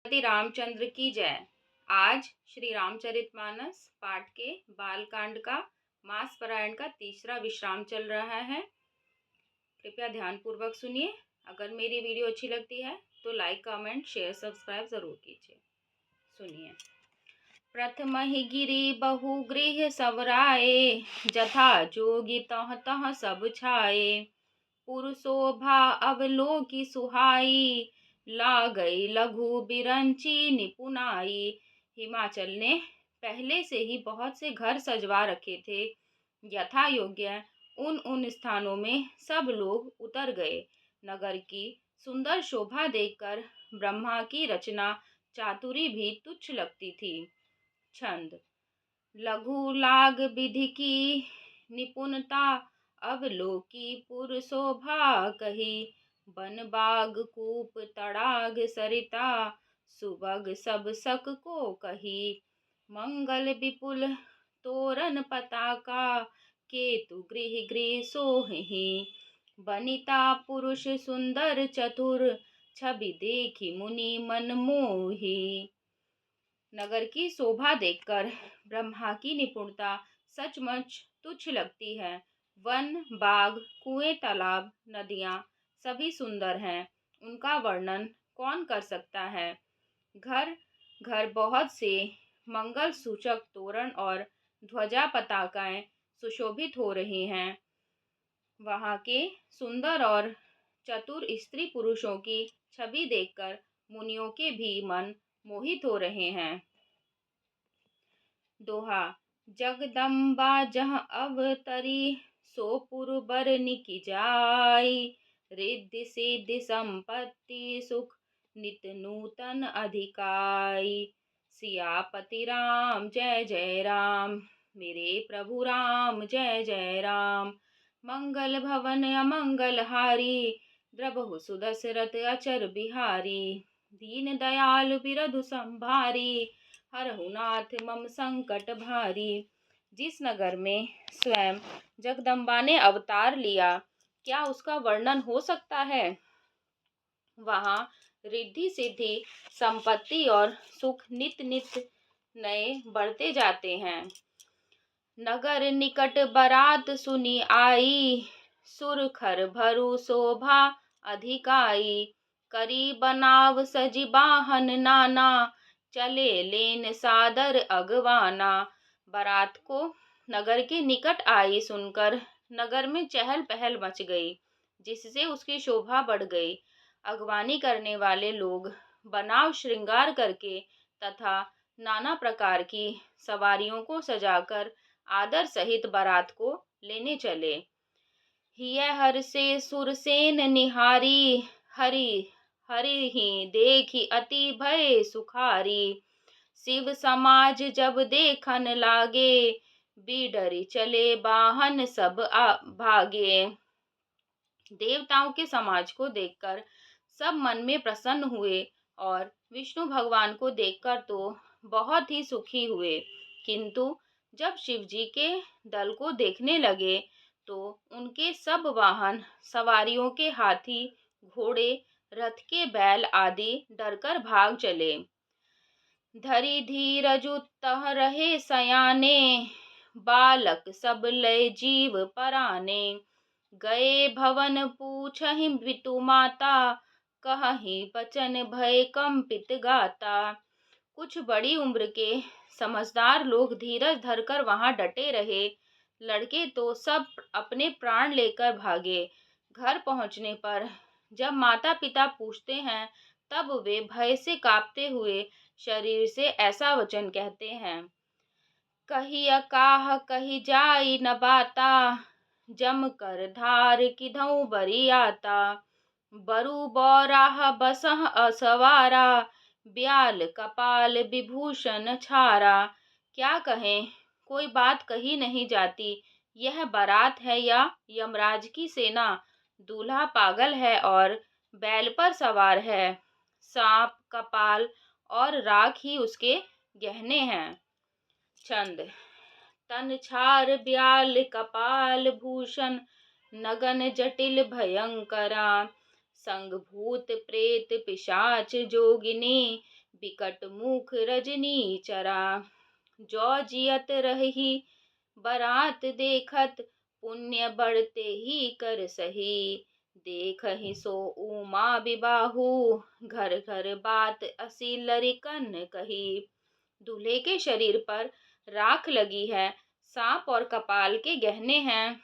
श्री रामचंद्र की जय। आज श्री रामचरितमानस पाठ के बालकांड का मास पारायण का तीसरा विश्राम चल रहा है। कृपया ध्यानपूर्वक सुनिए। अगर मेरी वीडियो अच्छी लगती है तो लाइक, कमेंट, शेयर, सब्सक्राइब जरूर कीजिए। सुनिए। प्रथम ही गिरी बहु गृह सवराए, जथा जोगी तह तह सब छाए। पुरशोभा अवलोकी सुहाई, ला गई लघु बिरंची निपुनाई। हिमाचल ने पहले से ही बहुत से घर सजवा रखे थे। यथा योग्य उन उन स्थानों में सब लोग उतर गए। नगर की सुंदर शोभा देखकर ब्रह्मा की रचना चातुरी भी तुच्छ लगती थी। छंद। लघु लाग विधि की निपुणता, अवलोकी पुर शोभा कही। बन बाग कूप तड़ाग सरिता, सुबग सब सक को कही। मंगल विपुल तोरण पताका, केतु गृह गृह सोहि। बनिता पुरुष सुंदर चतुर, छवि देखी मुनि मन मोही। नगर की शोभा देखकर ब्रह्मा की निपुणता सचमुच तुच्छ लगती है। वन, बाग, कुएं, तालाब, नदियां सभी सुंदर हैं। उनका वर्णन कौन कर सकता है। घर घर बहुत से मंगल सूचक तोरण और ध्वजा पताकाएं सुशोभित हो रही हैं। वहां के सुंदर और चतुर स्त्री पुरुषों की छवि देखकर मुनियों के भी मन मोहित हो रहे हैं। दोहा। जगदम्बा जहाँ अवतरी, सो पुरबर निकी जाई। रिद्धि सिद्धि संपत्ति सुख, नित नूतन अधिकाई। सियापति राम जय जय राम, मेरे प्रभु राम जय जय राम। मंगल भवन अमंगल हारी, द्रबहु सुदशरथ अचर बिहारी। दीन दयाल बिरधु संभारी, हरहु नाथ मम संकट भारी। जिस नगर में स्वयं जगदम्बा ने अवतार लिया, क्या उसका वर्णन हो सकता है। वहाँ रिद्धि सिद्धि संपत्ति और सुख नित नित नए बढ़ते जाते हैं। नगर निकट बरात सुनी आई, सुर खर भरु शोभा अधिकाई। करी बनाव सजी बाहन नाना, चले लेन सादर अगवाना। बारात को नगर के निकट आई सुनकर नगर में चहल पहल मच गई, जिससे उसकी शोभा बढ़ गई। अगवानी करने वाले लोग बनाव श्रृंगार करके तथा नाना प्रकार की सवारियों को सजाकर आदर सहित बारात को लेने चले। हिय हर से सुरसेन निहारी, हरि हरि ही देखी अति भय सुखारी। शिव समाज जब देखन लागे, बिडरि चले बाहन सब भागे। देवताओं के समाज को देखकर सब मन में प्रसन्न हुए और विष्णु भगवान को देखकर तो बहुत ही सुखी हुए। किंतु जब शिव जी के दल को देखने लगे तो उनके सब वाहन सवारियों के हाथी, घोड़े, रथ के बैल आदि डरकर भाग चले। धरि धीरजु तह रहे सयाने, बालक सब लय जीव पराने। गए भवन पूछहि पितु माता, कहहि बचन भय कंपित गाता। कुछ बड़ी उम्र के समझदार लोग धीरज धरकर वहां डटे रहे। लड़के तो सब अपने प्राण लेकर भागे। घर पहुंचने पर जब माता पिता पूछते हैं तब वे भय से कांपते हुए शरीर से ऐसा वचन कहते हैं। कही अकाह कही जाई न बाता, जम कर धार किधऊ बरियाता। बरु बौराह बसह असवारा, ब्याल कपाल विभूषण छारा। क्या कहें, कोई बात कही नहीं जाती। यह बारात है या यमराज की सेना। दूल्हा पागल है और बैल पर सवार है। सांप, कपाल और राख ही उसके गहने हैं। छंद। तन छार ब्याल कपाल भूषण, नगन जटिल भयंकरा। संग भूत प्रेत पिशाच जोगिनी, बिकट मुख रजनी चरा। जो जियत रही बरात देखत, पुण्य बढ़ते ही कर सही। देखहि सो उमा बिबाहु, घर घर बात असी लरिकन कही। दूल्हे के शरीर पर राख लगी है, सांप और कपाल के गहने हैं।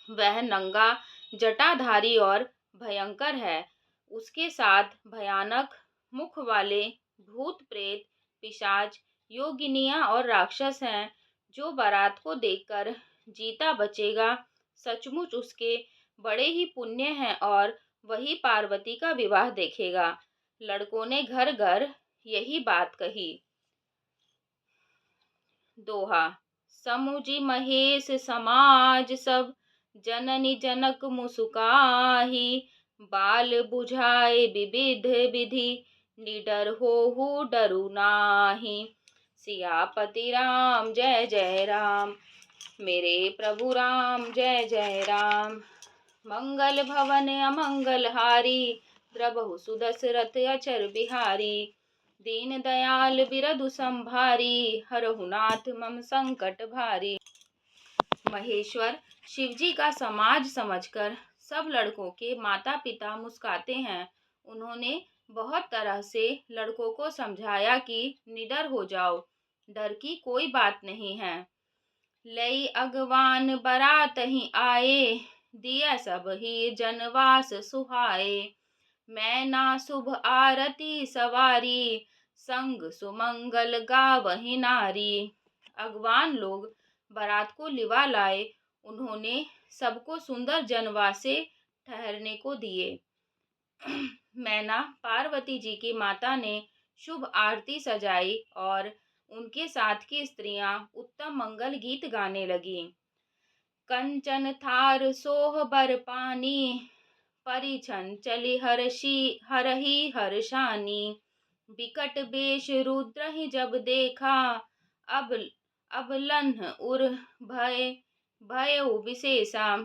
वह नंगा, जटाधारी और भयंकर है। उसके साथ भयानक मुख वाले भूत प्रेत, पिशाच, योगिनियां और राक्षस हैं। जो बारात को देखकर जीता बचेगा, सचमुच उसके बड़े ही पुण्य हैं और वही पार्वती का विवाह देखेगा। लड़कों ने घर घर यही बात कही। दोहा। समुझी महेश समाज सब, जननी जनक मुसुकाही। बाल बुझाए विविध विधि, निडर होहु डरु नाही। सियापति राम जय जय राम, मेरे प्रभु राम जय जय राम। मंगल भवन अमंगल हारी, द्रबहु सुदशरथ अचर बिहारी। दीन दयाल बिरधु संभारी, हरहु नाथ मम संकट भारी। महेश्वर शिवजी का समाज समझकर सब लड़कों के माता पिता मुस्काते हैं। उन्होंने बहुत तरह से लड़कों को समझाया कि निडर हो जाओ, डर की कोई बात नहीं है। लई अगवान बारात ही आए, दिया सब ही जनवास सुहाए। मैं ना शुभ आरती सवारी, संग सुमंगल गावहि नारी। अगवान लोग बारात को लिवा लाए। उन्होंने सबको सुंदर जनवासे ठहरने को दिए। मैना पार्वती जी की माता ने शुभ आरती सजाई और उनके साथ की स्त्रियां उत्तम मंगल गीत गाने लगीं। कंचन थार सोह बर पानी, परिछन चली हरही हर्षानी। बिकट बेश रुद्र ही जब देखा, अब लन्ह उर भयउ विशेषा।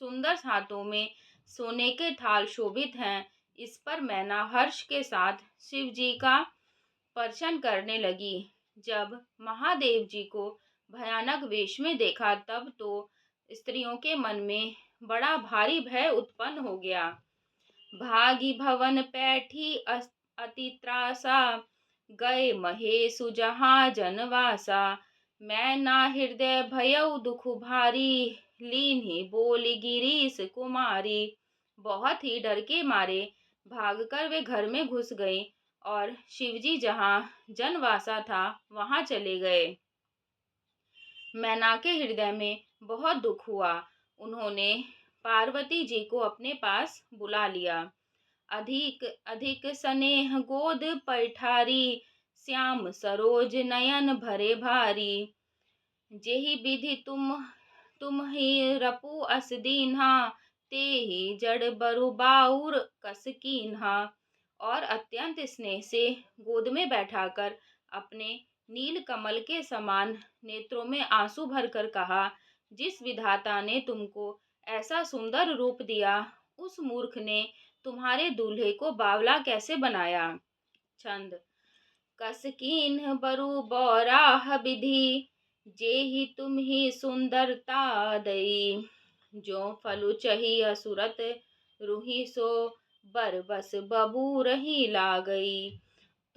सुंदर हाथों में सोने के थाल शोभित हैं। इस पर मैना हर्ष के साथ शिव जी का प्रदर्शन करने लगी। जब महादेव जी को भयानक वेश में देखा, तब तो स्त्रियों के मन में बड़ा भारी भय उत्पन्न हो गया। भागी भवन पैठी अति त्रासा, गए महेशु जहाँ जनवासा। मैं ना हृदय भयउ दुख भारी, लीन्ही बोली गिरीश कुमारी। बहुत ही डर के मारे भागकर वे घर में घुस गई और शिवजी जहाँ जनवासा था वहां चले गए। मैना के हृदय में बहुत दुख हुआ। उन्होंने पार्वती जी को अपने पास बुला लिया। अधिक अधिक स्नेह गोद पैठारी, श्याम सरोज नयन भरे भारी। जेहि विधि तुम ही रपु अस दीन्हा, तेहि जड़ बरु बाउर कस कीन्हा। और अत्यंत स्नेह से गोद में बैठाकर अपने नील कमल के समान नेत्रों में आंसू भरकर कहा, जिस विधाता ने तुमको ऐसा सुंदर रूप दिया, उस मूर्ख ने तुम्हारे दूल्हे को बावला कैसे बनाया। छंद। कस कीन्ह बरु बौराह विधि, जेहि तुम ही सुंदरता दई। जो फलु चही असुरत रुहि, सो बर बस बबू रही लागई।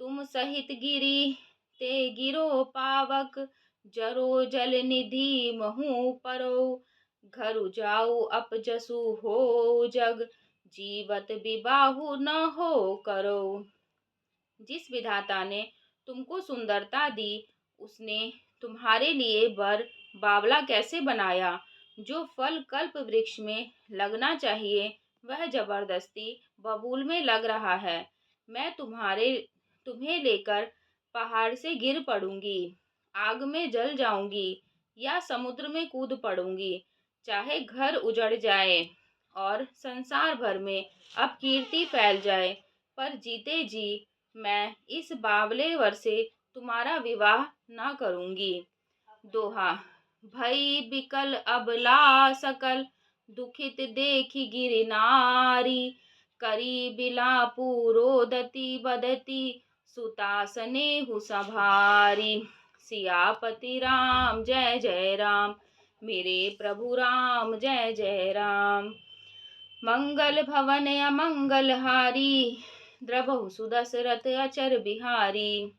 तुम सहित गिरी ते गिरो पावक, जरो जल निधि महु परो। घरु जाऊ अपजसु हो जग, जीवत विबाहु न हो करो। जिस विधाता ने तुमको सुंदरता दी, उसने तुम्हारे लिए वर बावला कैसे बनाया। जो फल कल्प वृक्ष में लगना चाहिए, वह जबरदस्ती बबूल में लग रहा है। मैं तुम्हें लेकर पहाड़ से गिर पड़ूंगी, आग में जल जाऊंगी या समुद्र में कूद पड़ूंगी। चाहे घर उजड़ जाए और संसार भर में अपकीर्ति फैल जाए, पर जीते जी मैं इस बावले वर से तुम्हारा विवाह न करूंगी। दोहा। भई बिकल अबला सकल, दुखित देखी गिर नारी। करी बिलापु रोदती बदती, सुतासनेहु सभारी। सियापति राम जय जय राम, मेरे प्रभु राम जय जय राम। मंगल भवन अमंगल हारी, द्रबहु सुदशरथ अचर बिहारी।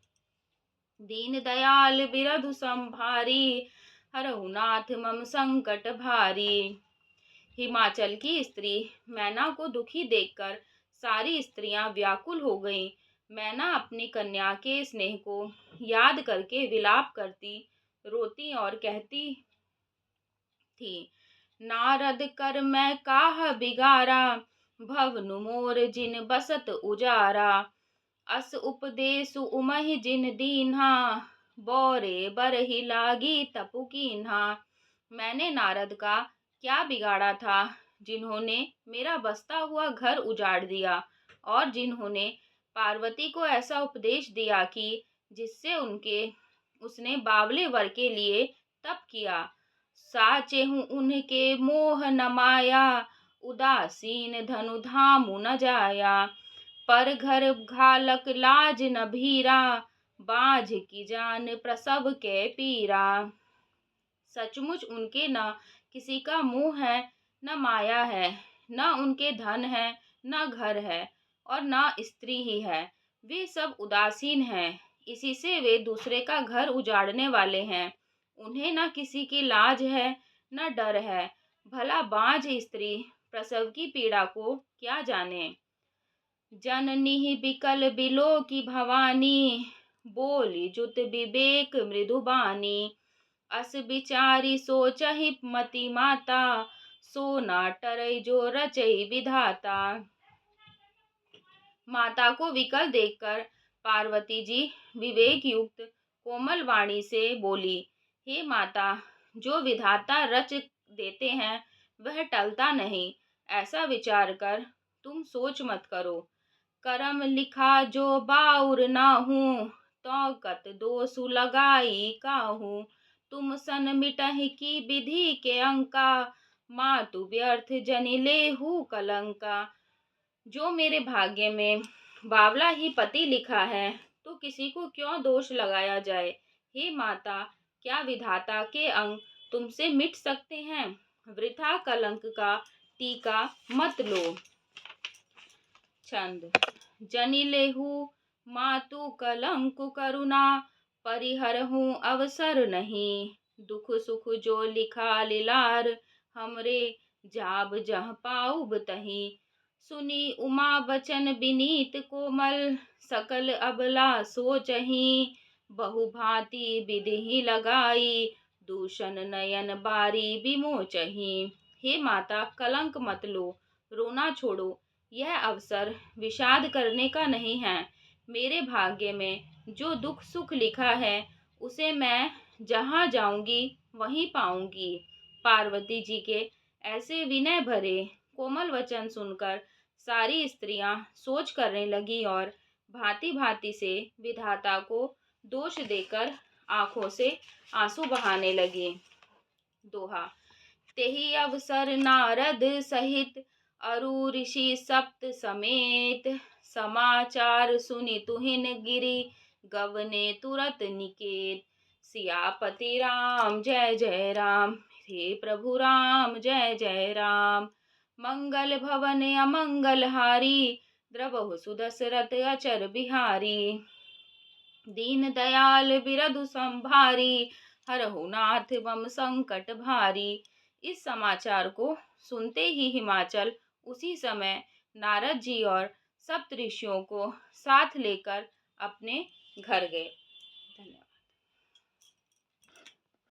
दीन दयाल बिरधु संभारी, हरहु नाथ मम संकट भारी। हिमाचल की स्त्री मैना को दुखी देखकर सारी स्त्रियां व्याकुल हो गईं। मैना अपनी कन्या के स्नेह को याद करके विलाप करती, रोती और कहती थी, नारद कर मैं काह बिगारा, भवनु मोर जिन बसत उजारा। अस उपदेसु उमहि जिन दीन्हा, बोरे बरहि लागी तपु कीन्हा। मैंने नारद का क्या बिगाड़ा था, जिन्होंने मेरा बसता हुआ घर उजाड़ दिया और जिन्होंने पार्वती को ऐसा उपदेश दिया कि जिससे उसने बावले वर के लिए तप किया। साचे हूँ उनके मोह न माया, उदासीन धनु धामु न जाया। पर घर घालक लाज न भीरा, बाझ की जान प्रसव के पीरा। सचमुच उनके न किसी का मोह है, न माया है, न उनके धन है, न घर है और न स्त्री ही है। वे सब उदासीन हैं, इसी से वे दूसरे का घर उजाड़ने वाले हैं। उन्हें न किसी की लाज है, न डर है। भला बांझ स्त्री प्रसव की पीड़ा को क्या जाने। जननी बिकल बिलो की भवानी, बोली जुत विवेक मृदुबानी। अस विचारी सोचहि मति माता, सोना टरई जो रचई विधाता। माता को विकल देखकर पार्वती जी विवेक युक्त कोमल वाणी से बोली, हे माता, जो विधाता रच देते हैं वह टलता नहीं। ऐसा विचार कर तुम सोच मत करो। करम लिखा जो बाउर ना हूँ, तो कत दोषु लगाई काहू। तुम सन मिटहि की विधि के अंका, मातु व्यर्थ जनि लेहु कलंका। जो मेरे भाग्य में बावला ही पति लिखा है, तो किसी को क्यों दोष लगाया जाए। हे माता, क्या विधाता के अंग तुमसे मिट सकते हैं। वृथा कलंक का टीका मत लो। छंद। जनि लेहु मातु कलंकु करुणा, परिहरहु अवसर नहीं। दुख सुख जो लिखा लीलार, हमरे जाब जह पाउब तही। सुनी उमा वचन विनीत कोमल, सकल अबला सोचहि। बहु भांति विधि लगाई, दूषण नयन बारी विमोचहि। हे माता, कलंक मत लो, रोना छोड़ो। यह अवसर विषाद करने का नहीं है। मेरे भाग्य में जो दुख सुख लिखा है, उसे मैं जहाँ जाऊंगी वहीं पाऊंगी। पार्वती जी के ऐसे विनय भरे कोमल वचन सुनकर सारी स्त्रियां सोच करने लगी और भांति भांति से विधाता को दोष देकर आंखों से आंसू बहाने लगी। दोहा। तेहि अवसर नारद सहित, अरु ऋषि सप्त समेत। समाचार सुनि तुहिन गिरि, गवने तुरत निकेत। सियापति राम जय जय राम, हे प्रभु राम जय जय राम। मंगल भवन अमंगल हारी, द्रबहु सुदशरथ अचर बिहारी। दीन दयाल बिरधु संभारी, हरहु नाथ मम संकट भारी। इस समाचार को सुनते ही हिमाचल उसी समय नारद जी और सप्त ऋषियों को साथ लेकर अपने घर गए।